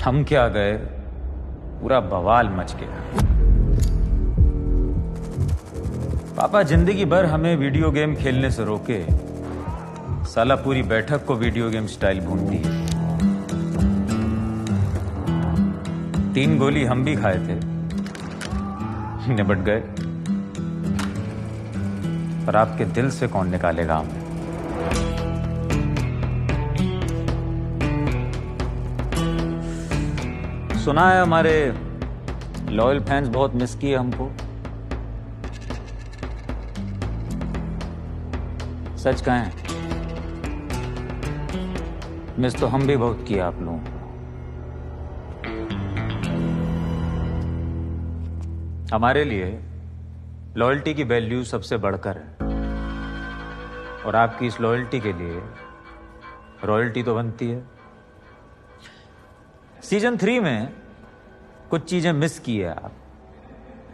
हम क्या गए, पूरा बवाल मच गया। पापा जिंदगी भर हमें वीडियो गेम खेलने से रोके, साला पूरी बैठक को वीडियो गेम स्टाइल भून दी। 3 गोली हम भी खाए थे, निपट गए, पर आपके दिल से कौन निकालेगा हमें। सुना है हमारे लॉयल फैंस बहुत मिस किए हमको। सच कहें, मिस तो हम भी बहुत किए आप लोगों को। हमारे लिए लॉयल्टी की वैल्यू सबसे बढ़कर है, और आपकी इस लॉयल्टी के लिए रॉयल्टी तो बनती है। सीजन 3 में कुछ चीजें मिस की है आप,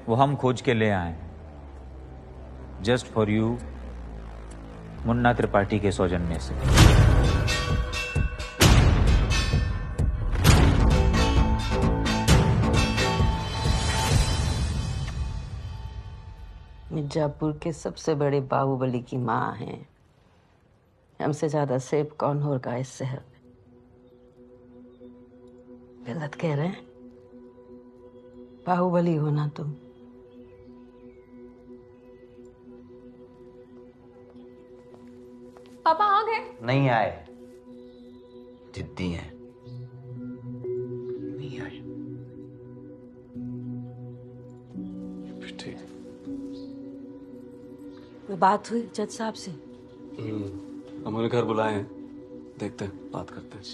वो हम खोज के ले आए हैं, just for you, Munna Tripathi के सौजन्य से। मिर्जापुर के सबसे बड़े बाहुबली की माँ हैं। हमसे ज्यादा सेफ कौन होगा इस शहर में? गलत कह रहे हैं? बाहुबली हो ना तुम। पापा आ गए? नहीं आए, जिद्दी हैं, नहीं आए। ठीक। कोई बात हुई जज साहब से? हमारे घर बुलाए हैं, देखते हैं, बात करते हैं।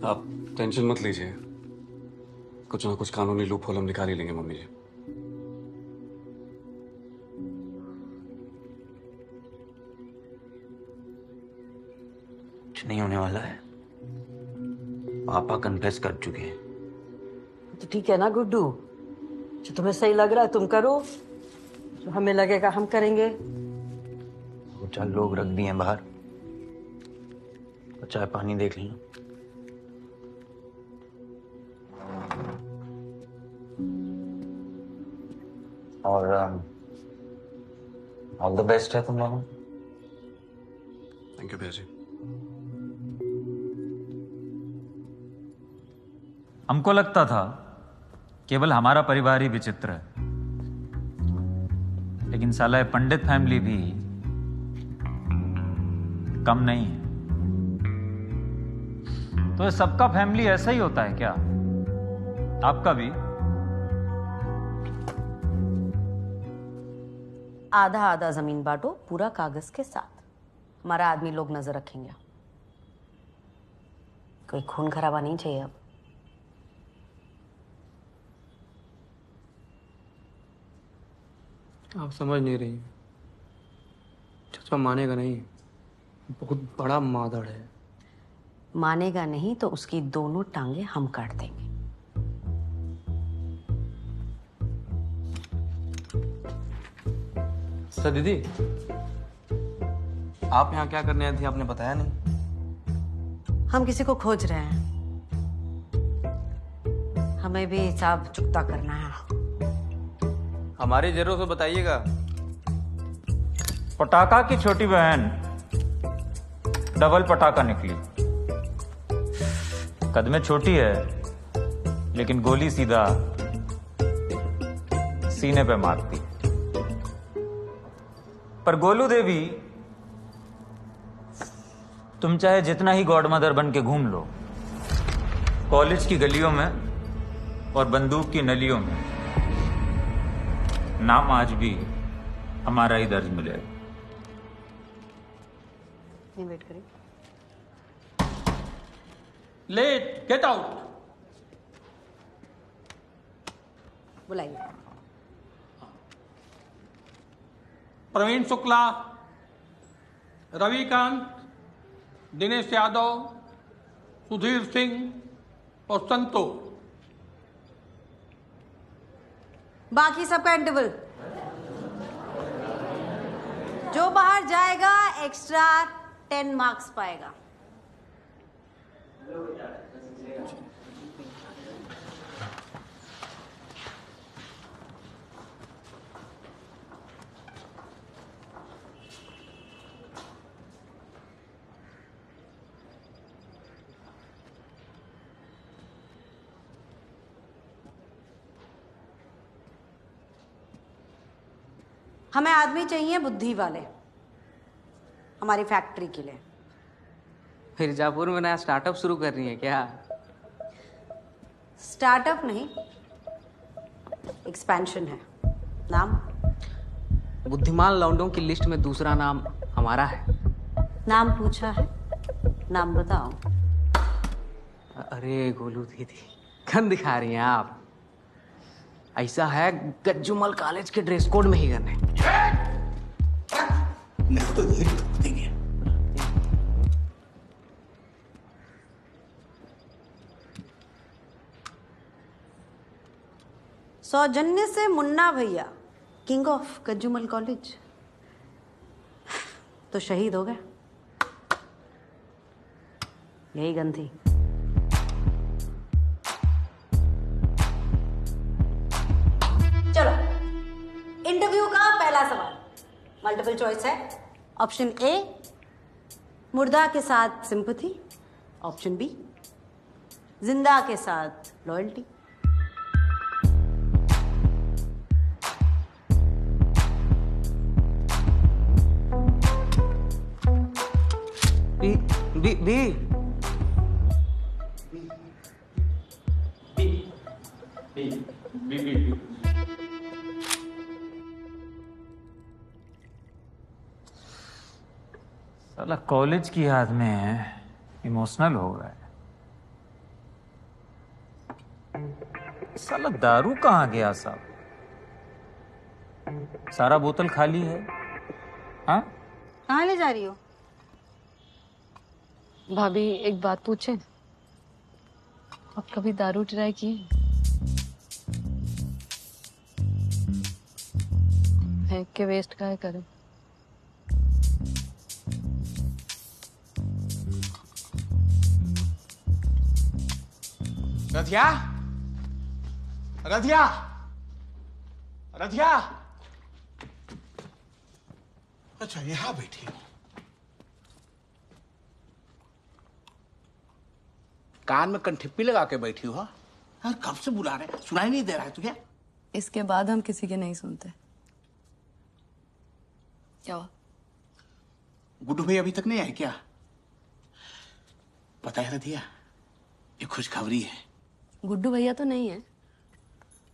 आप टेंशन मत लीजिए, कुछ ना कुछ कानूनी लूप होल हम निकाल ही लेंगे मम्मी जी। कुछ नहीं होने वाला है, पापा कन्फेस कर चुके हैं। तो ठीक है ना गुड्डू, जो तुम्हें सही लग रहा है तुम करो, जो हमें लगेगा हम करेंगे। वो 4 लोग रख दिए हैं बाहर, और चाय पानी देख लेना। और ऑल द बेस्ट है तुम लोगों। थैंक यू भैया जी। हमको लगता था केवल हमारा परिवार ही विचित्र है, लेकिन साला ये पंडित फैमिली भी कम नहीं है। तो ये सबका फैमिली ऐसा ही होता है क्या? आपका भी? आधा आधा जमीन बांटो, पूरा कागज के साथ। हमारा आदमी लोग नजर रखेंगे। कोई खून खराबा नहीं चाहिए अब। आप समझ नहीं रही, चचा मानेगा नहीं, बहुत बड़ा मादड़ है। मानेगा नहीं तो उसकी दोनों टांगे हम काट देंगे। सर दीदी, आप यहाँ क्या करने आई थी, आपने बताया नहीं। हम किसी को खोज रहे हैं, हमें भी हिसाब चुकता करना है। हमारी जरूर से बताइएगा। पटाखा की छोटी बहन डबल पटाखा निकली। कद में छोटी है, लेकिन गोली सीधा सीने पे मारती। पर गोलू देवी, तुम चाहे जितना ही गॉड मदर बन के घूम लो कॉलेज की गलियों में और बंदूक की नलियों में, नाम आज भी हमारा ही दर्ज मिलेगा। वेट करिए। Late, get out. बुलाइए। प्रवीण शुक्ला, रविकांत, दिनेश यादव, सुधीर सिंह और संतोष। बाकी सबका इंटरवल। जो बाहर जाएगा एक्स्ट्रा 10 मार्क्स पाएगा। हमें आदमी चाहिए बुद्धि वाले, हमारी फैक्ट्री के लिए। मिर्जापुर में नया स्टार्टअप शुरू कर रही है क्या? स्टार्टअप नहीं, एक्सपेंशन है। नाम? बुद्धिमान लौंडों की लिस्ट में दूसरा नाम हमारा है। नाम पूछा है, नाम बताओ। अरे गोलू दीदी, गन दिखा रही हैं आप। ऐसा है, गज्जूमल कॉलेज के ड्रेस कोड में ही गन है। सौजन्य से मुन्ना भैया, किंग ऑफ गज्जूमल कॉलेज, तो शहीद हो गए। यही गन थी। चलो, इंटरव्यू का पहला सवाल मल्टीपल चॉइस है। ऑप्शन ए, मुर्दा के साथ सिंपैथी। ऑप्शन बी, जिंदा के साथ लॉयल्टी। बी बी बी साला कॉलेज की याद में इमोशनल हो गए। साला दारू कहाँ गया साहब? सारा बोतल खाली है। हाँ, कहाँ ले जा रही हो? भाभी एक बात पूछे, आप कभी दारू ट्राई किए? फेंक के वेस्ट काहे करें? रधिया, रधिया, रधिया। अच्छा, यहाँ बैठी हो। कान में कंठिप्पी लगा के बैठी हो? यार कब से बुला रहे, सुनाई नहीं दे रहा है तुझे? इसके बाद हम किसी के नहीं सुनते। क्या हुआ? गुड्डू भाई अभी तक नहीं आए क्या? पता है रधिया, ये खुशखबरी है। गुड्डू भैया तो नहीं है,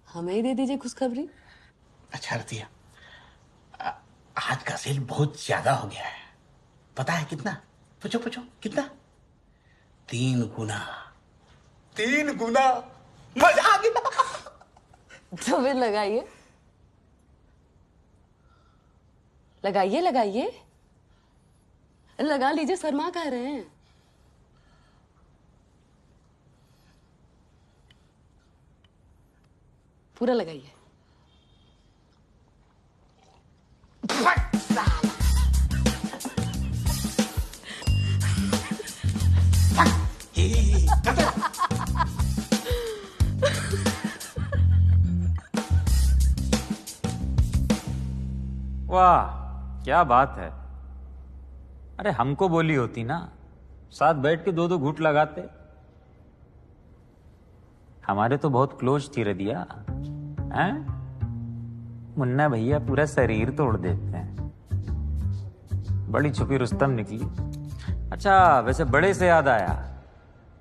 हमें ही दे दीजिए खुशखबरी। अच्छा रधिया, आज का सेल बहुत ज्यादा हो गया है। पता है कितना? पूछो पूछो, कितना? 3 गुना। 3 गुना। मजा आ गया। तो फिर लगाइए, लगाइए, लगाइए, लगा लीजिए। शर्मा कह रहे हैं। पूरा लगाइए। वाह क्या बात है। अरे हमको बोली होती ना, साथ बैठ के 2-2 घूंट लगाते। हमारे तो बहुत क्लोज थी रदिया। हैं? मुन्ना भैया पूरा शरीर तोड़ देते हैं। बड़ी छुपी रुस्तम निकली। अच्छा वैसे बड़े से याद आया,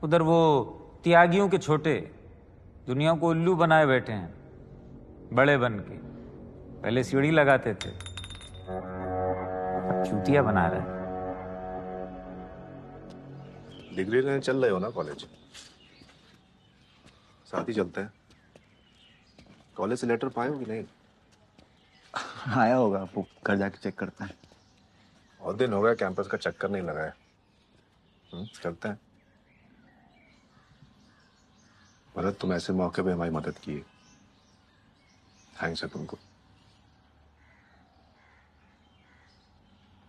उधर वो त्यागियों के छोटे दुनिया को उल्लू बनाए बैठे हैं, बड़े बन के। पहले सीढ़ी लगाते थे, अब चूतिया बना रहे हैं। डिग्री लेने चल रहे हो ना कॉलेज? साथ ही चलते हैं। कॉलेज से लेटर पाए हो कि नहीं? आया होगा, वो घर जाके चेक करते हैं। और दिन हो गया कैंपस का चक्कर नहीं लगाया। चलते हैं। भरत, तुम ऐसे मौके पे हमारी मदद की, थैंक्स है तुमको।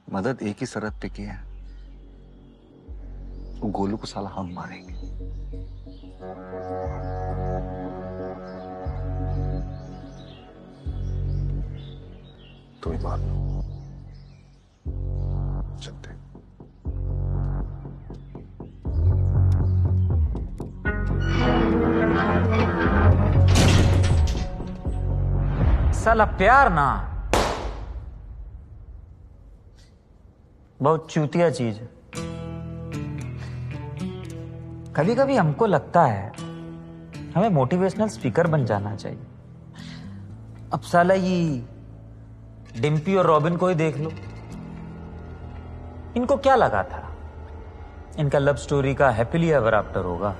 मदद एक ही शर्त पे की है, वो गोलू को साला हम मारेंगे। तुम ही मार लो। चलते हैं। साला प्यार ना, बहुत चूतिया चीज है। कभी कभी हमको लगता है हमें मोटिवेशनल स्पीकर बन जाना चाहिए। अब साला ये डिम्पी और रॉबिन को ही देख लो, इनको क्या लगा था इनका लव स्टोरी का हैप्पीली एवर आफ्टर होगा?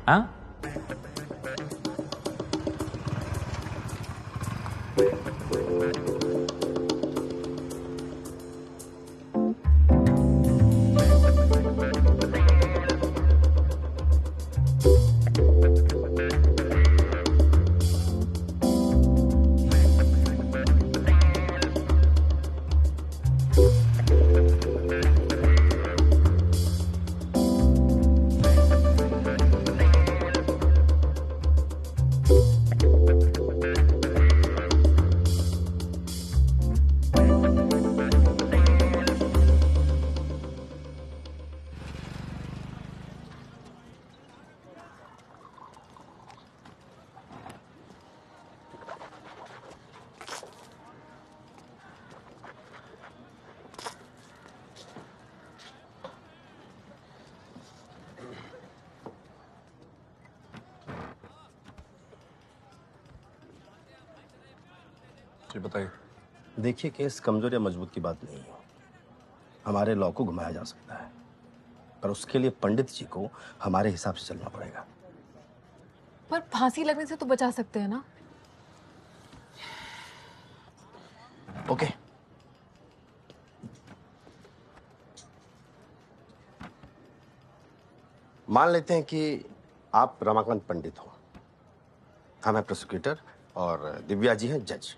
हाँ? जी बताइए। देखिए, केस कमजोर या मजबूत की बात नहीं है। हमारे लॉ को घुमाया जा सकता है, पर उसके लिए पंडित जी को हमारे हिसाब से चलना पड़ेगा। पर फांसी लगने से तो बचा सकते हैं ना? ओके। मान लेते हैं कि आप रमाकांत पंडित हो, हम हैं प्रोसिक्यूटर और दिव्या जी हैं जज।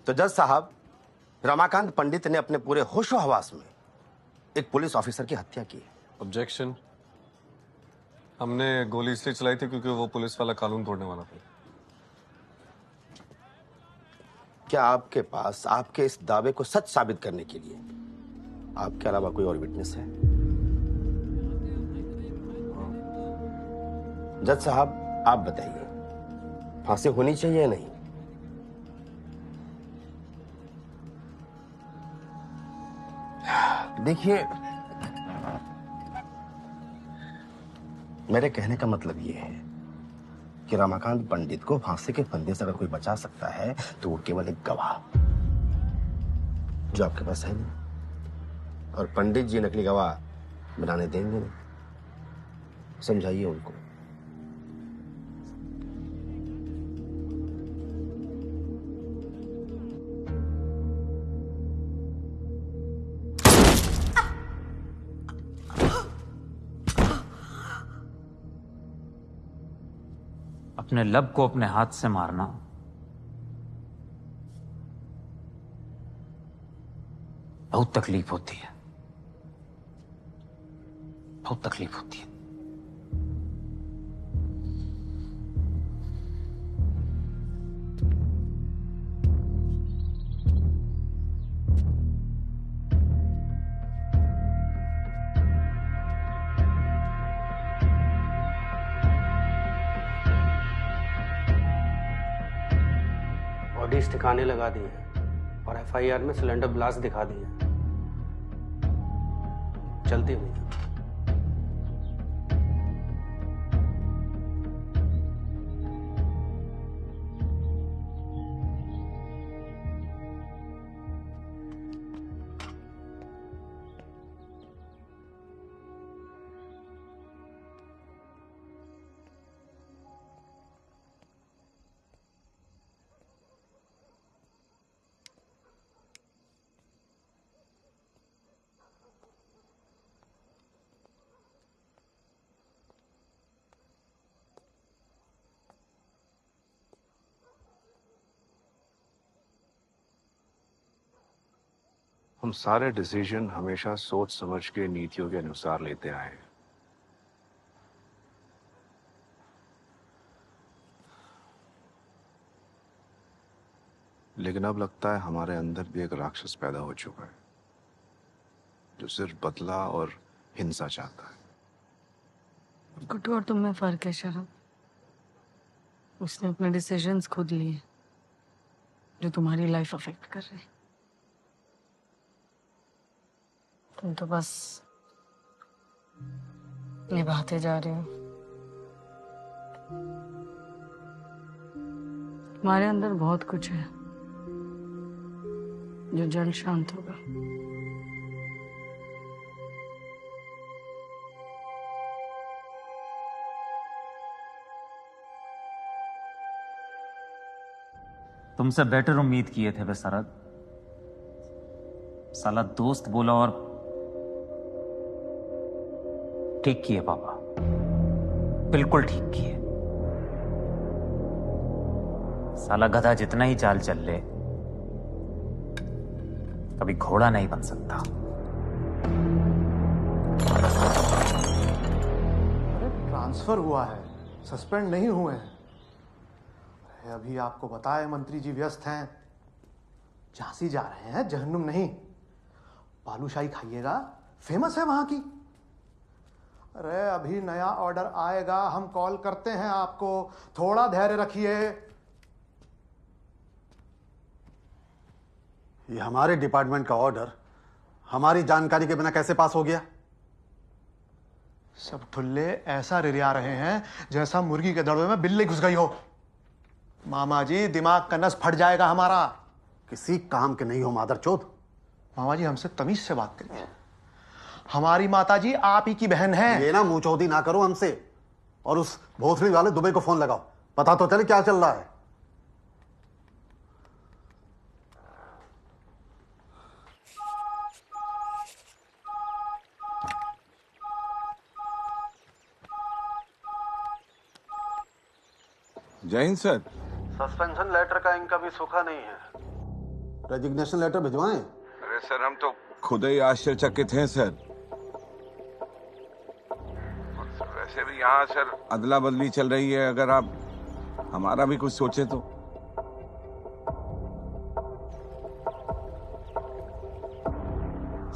तो जज साहब, रमाकांत पंडित ने अपने पूरे होशो हवास में एक पुलिस ऑफिसर की हत्या की। ऑब्जेक्शन। हमने गोली इसलिए चलाई थी क्योंकि वो पुलिस वाला कानून तोड़ने वाला था। क्या आपके पास आपके इस दावे को सच साबित करने के लिए आपके अलावा कोई और विटनेस है? जज साहब, आप बताइए, फांसी होनी चाहिए या नहीं? देखिए, मेरे कहने का मतलब यह है कि रमाकांत पंडित को फांसी के फंदे से अगर कोई बचा सकता है तो वो केवल एक गवाह, जो आपके पास है नहीं। और पंडित जी नकली गवाह बनाने देंगे नहीं। समझाइए उनको। अपने लब को अपने हाथ से मारना बहुत तकलीफ होती है, बहुत तकलीफ होती है। बॉडीज ठिकाने लगा दी है और एफआईआर में सिलेंडर ब्लास्ट दिखा दी है। चलती हुई हम सारे डिसीजन हमेशा सोच समझ के नीतियों के अनुसार लेते आए हैं। लेकिन अब लगता है हमारे अंदर भी एक राक्षस पैदा हो चुका है जो सिर्फ बदला और हिंसा चाहता है। गुड्डू और तुम में फर्क है शरद। उसने अपने डिसीजंस खुद लिए जो तुम्हारी लाइफ अफेक्ट कर रहे हैं। तुम तो बस निभाते जा रहे हो। तुम्हारे अंदर बहुत कुछ है जो जल्द शांत होगा। तुमसे बेटर उम्मीद किए थे वे शरद। साला दोस्त बोला और ठीक किए पापा, बिल्कुल ठीक किए। साला गधा जितना ही चाल चल ले, कभी घोड़ा नहीं बन सकता। अरे ट्रांसफर हुआ है, सस्पेंड नहीं हुए हैं। अरे अभी आपको बताए मंत्री जी व्यस्त हैं, झांसी जा रहे हैं, जहन्नुम नहीं। बालूशाही खाइएगा, फेमस है वहां की। अरे अभी नया ऑर्डर आएगा, हम कॉल करते हैं आपको, थोड़ा धैर्य रखिए। ये हमारे डिपार्टमेंट का ऑर्डर हमारी जानकारी के बिना कैसे पास हो गया? सब ठुल्ले ऐसा रिरिया रहे हैं जैसा मुर्गी के दड़ों में बिल्ली घुस गई हो। मामा जी, दिमाग का नस फट जाएगा हमारा। किसी काम के नहीं हो मादरचोद। मामा जी, हमसे तमीज से बात करिए। हमारी माता जी आप ही की बहन है। ये ना मुंहचौदी ना करो हमसे, और उस भोसड़ी वाले दुबई को फोन लगाओ, पता तो चले क्या चल रहा है। जय हिंद सर। सस्पेंशन लेटर का इनका भी सूखा नहीं है, रेजिग्नेशन लेटर भिजवाएं। अरे सर, हम तो खुद ही आश्चर्यचकित हैं सर। वैसे भी यहाँ सर अदला बदली चल रही है, अगर आप हमारा भी कुछ सोचे तो।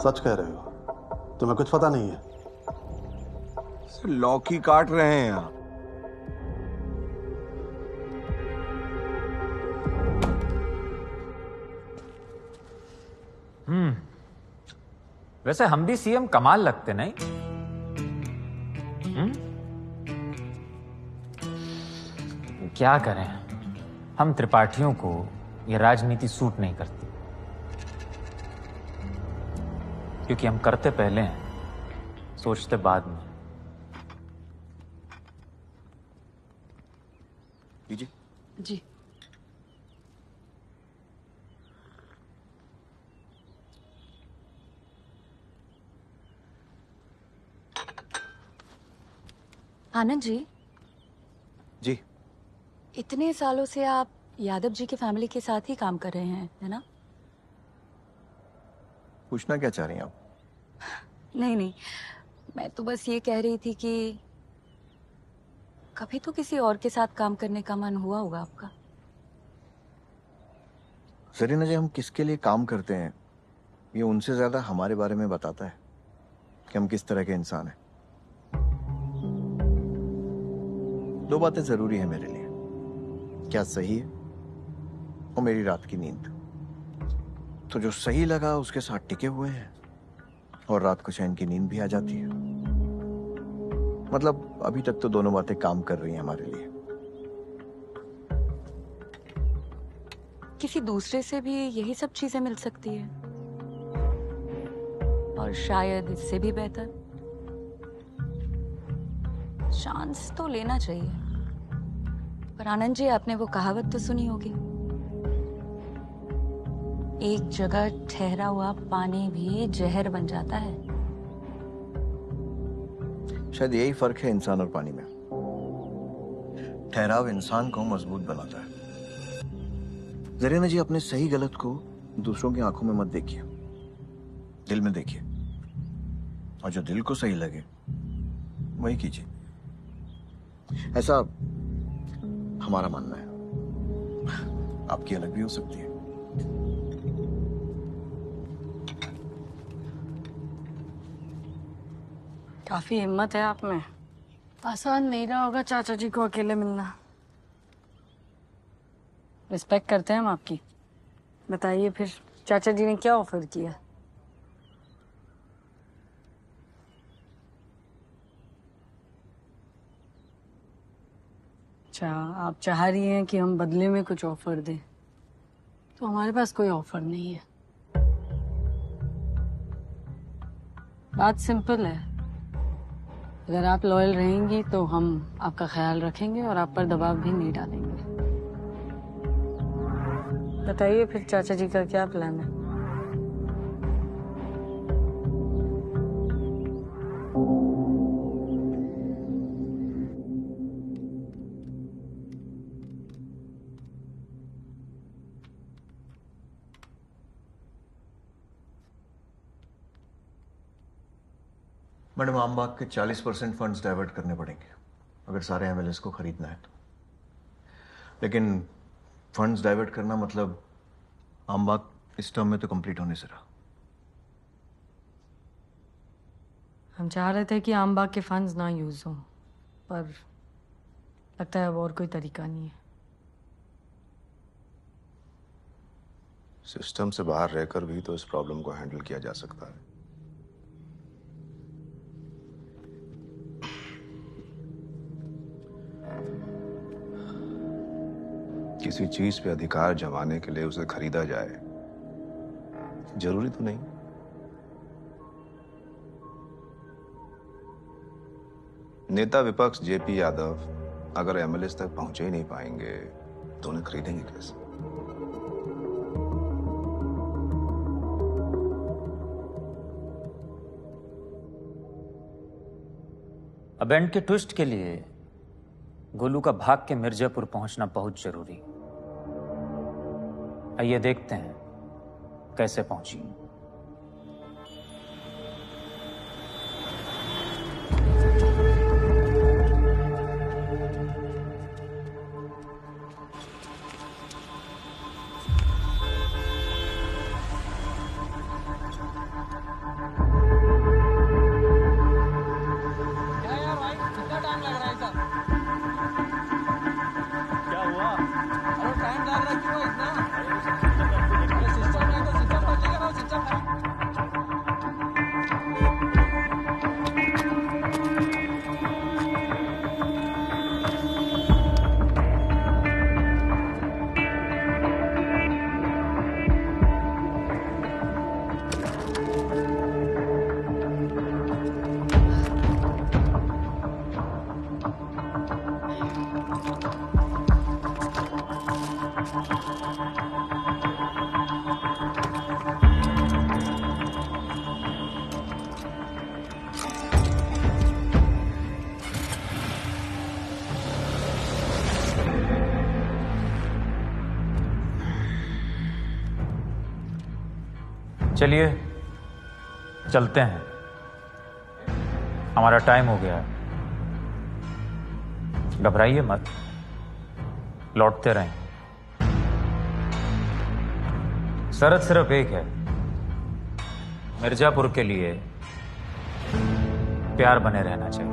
सच कह रहे हो? तुम्हें कुछ पता नहीं है? सर लौकी काट रहे हैं आप। वैसे हम भी सीएम कमाल लगते नहीं? क्या करें, हम त्रिपाठियों को ये राजनीति सूट नहीं करती, क्योंकि हम करते पहले हैं, सोचते बाद में। लीजिए। जी। आनंद जी। जी। इतने सालों से आप यादव जी की फैमिली के साथ ही काम कर रहे हैं, है ना? पूछना क्या चाह रही हैं आप? नहीं नहीं, मैं तो बस ये कह रही थी कि कभी तो किसी और के साथ काम करने का मन हुआ होगा आपका। जरीना जी, हम किसके लिए काम करते हैं ये उनसे ज्यादा हमारे बारे में बताता है कि हम किस तरह के इंसान हैं। दो बातें जरूरी है मेरे लिए, क्या सही है और मेरी रात की नींद। तो जो सही लगा उसके साथ टिके हुए हैं, और रात को चैन की नींद भी आ जाती है। मतलब अभी तक तो दोनों बातें काम कर रही हैं हमारे लिए। किसी दूसरे से भी यही सब चीजें मिल सकती है, और शायद इससे भी बेहतर। चांस तो लेना चाहिए। पर आनंद जी, आपने वो कहावत तो सुनी होगी, एक जगह ठहरा हुआ पानी भी जहर बन जाता है। शायद यही फर्क है इंसान और पानी में। ठहराव इंसान को मजबूत बनाता है। जरीना जी, अपने सही गलत को दूसरों की आंखों में मत देखिए, दिल में देखिए, और जो दिल को सही लगे वही कीजिए। ऐसा हमारा मानना है, आपकी अलग भी हो सकती है। काफी हिम्मत है आप में। आसान नहीं रहा होगा चाचा जी को अकेले मिलना। रिस्पेक्ट करते हैं हम आपकी। बताइए फिर चाचा जी ने क्या ऑफर किया? अच्छा, आप चाह रही हैं कि हम बदले में कुछ ऑफर दें, तो हमारे पास कोई ऑफर नहीं है। बात सिंपल है, अगर आप लॉयल रहेंगी तो हम आपका ख्याल रखेंगे और आप पर दबाव भी नहीं डालेंगे। बताइए फिर चाचा जी का क्या प्लान है? मैडम, आमबाग के 40% फंड्स डाइवर्ट करने पड़ेंगे अगर सारे एमएलएस को खरीदना है तो। लेकिन फंड्स डाइवर्ट करना मतलब आमबाग इस टर्म में तो कंप्लीट होने से रहा। हम चाह रहे थे कि आमबाग के फंड्स ना यूज हों, पर लगता है अब और कोई तरीका नहीं है। सिस्टम से बाहर रहकर भी तो इस प्रॉब्लम को हैंडल किया जा सकता है। किसी चीज पे अधिकार जमाने के लिए उसे खरीदा जाए, जरूरी तो नहीं। नेता विपक्ष जेपी यादव अगर एमएलएस तक पहुंचे ही नहीं पाएंगे तो उन्हें खरीदेंगे कैसे? अब एंड के ट्विस्ट के लिए गोलू का भाग के मिर्जापुर पहुंचना बहुत जरूरी। आइए देखते हैं कैसे पहुंची। चलिए चलते हैं, हमारा टाइम हो गया है। घबराइए मत, लौटते रहें। शर्त सिर्फ एक है, मिर्जापुर के लिए प्यार बने रहना चाहिए।